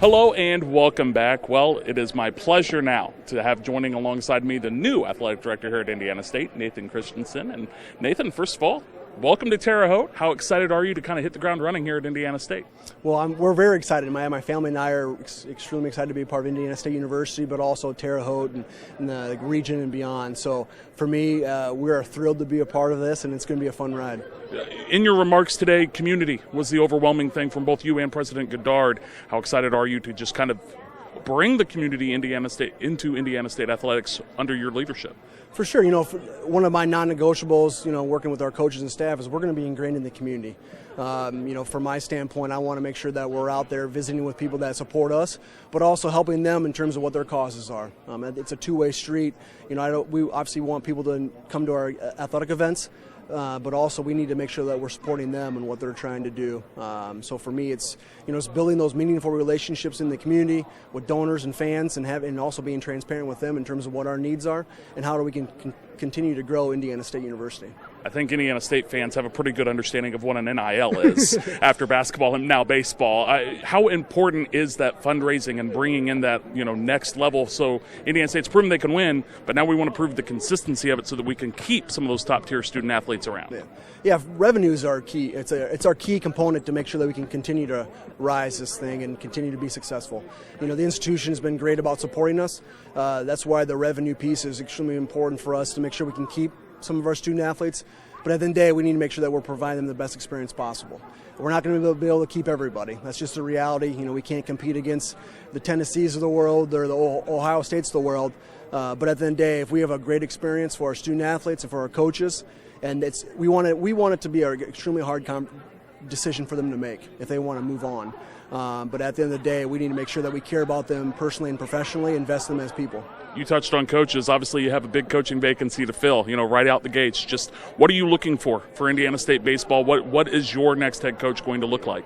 Hello and welcome back. Well, it is my pleasure now to have joining alongside me the new athletic director here at Indiana State, Nathan Christensen. And Nathan, first of all, welcome to Terre Haute. How excited are you to kind of hit the ground running here at Indiana State? Well, we're very excited. My family and I are extremely excited to be a part of Indiana State University, but also Terre Haute and the region and beyond. So for me, we are thrilled to be a part of this, and it's going to be a fun ride. In your remarks today, community was the overwhelming thing from both you and President Goddard. How excited are you to just kind of bring the community into Indiana State athletics under your leadership? For sure. One of my non-negotiables, working with our coaches and staff is we're going to be ingrained in the community. From my standpoint, I want to make sure that we're out there visiting with people that support us, but also helping them in terms of what their causes are. It's a two-way street. We obviously want people to come to our athletic events, but also we need to make sure that we're supporting them and what they're trying to do. So for me, it's building those meaningful relationships in the community with donors and fans, and also being transparent with them in terms of what our needs are and how we can continue to grow Indiana State University. I think Indiana State fans have a pretty good understanding of what an NIL is after basketball and now baseball. How important is that fundraising and bringing in that next level? So Indiana State's proven they can win, but now we want to prove the consistency of it so that we can keep some of those top-tier student athletes around. Yeah, revenues are key. It's our key component to make sure that we can continue to rise this thing and continue to be successful. The institution has been great about supporting us. That's why the revenue piece is extremely important for us to make sure we can keep some of our student athletes, but at the end of the day, we need to make sure that we're providing them the best experience possible. We're not going to be able to keep everybody. That's just the reality. We can't compete against the Tennessees of the world or the Ohio States of the world, but at the end of the day, if we have a great experience for our student athletes and for our coaches, and we want it to be an extremely hard decision for them to make if they want to move on. But at the end of the day, we need to make sure that we care about them personally and professionally, invest in them as people. You touched on coaches. Obviously, you have a big coaching vacancy to fill, right out the gates. Just what are you looking for Indiana State baseball? What is your next head coach going to look like?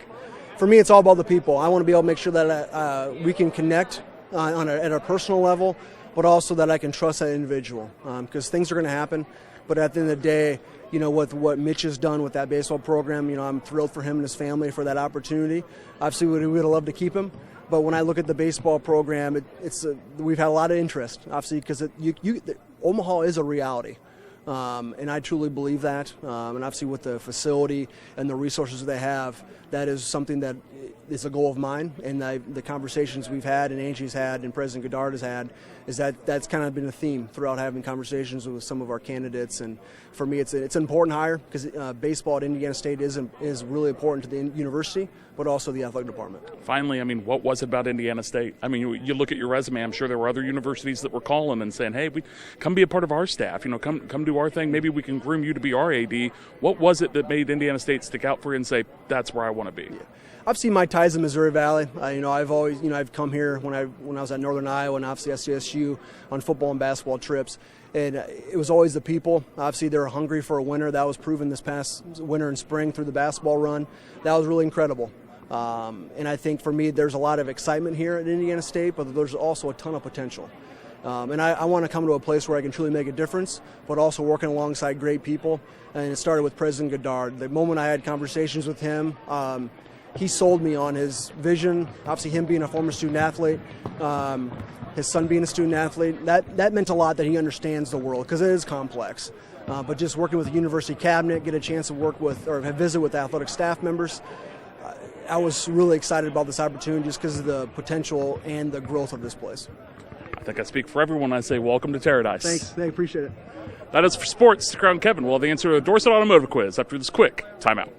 For me, it's all about the people. I want to be able to make sure that we can connect at a personal level, but also that I can trust that individual, because things are going to happen. But at the end of the day, with what Mitch has done with that baseball program, I'm thrilled for him and his family for that opportunity. Obviously, we would have loved to keep him. But when I look at the baseball program, we've had a lot of interest, obviously, because Omaha is a reality. And I truly believe that. And obviously with the facility and the resources they have, that is something that is a goal of mine. And the conversations we've had and Angie's had and President Goddard has had is that's kind of been a theme throughout having conversations with some of our candidates. And for me, it's an important hire because baseball at Indiana State is really important to the university, but also the athletic department. Finally, what was it about Indiana State? You look at your resume, I'm sure there were other universities that were calling and saying, hey, come be a part of our staff, come do our thing. Maybe we can groom you to be our AD. What was it that made Indiana State stick out for you and say, that's where I want to be? Yeah. I've seen my ties in Missouri Valley. I've always, I've come here when I was at Northern Iowa and obviously SCSU on football and basketball trips. And it was always the people. Obviously, they were hungry for a winner. That was proven this past winter and spring through the basketball run. That was really incredible. And I think for me, there's a lot of excitement here at Indiana State, but there's also a ton of potential. And I want to come to a place where I can truly make a difference, but also working alongside great people. And it started with President Goddard. The moment I had conversations with him, he sold me on his vision. Obviously, him being a former student athlete, his son being a student athlete, that meant a lot that he understands the world because it is complex. But just working with the university cabinet, get a chance to work with or visit with athletic staff members, I was really excited about this opportunity just because of the potential and the growth of this place. I think I speak for everyone when I say welcome to Paradise. Thanks. I appreciate it. That is for sports. Stick around, Kevin. We'll have the answer to the Dorset Automotive Quiz after this quick timeout.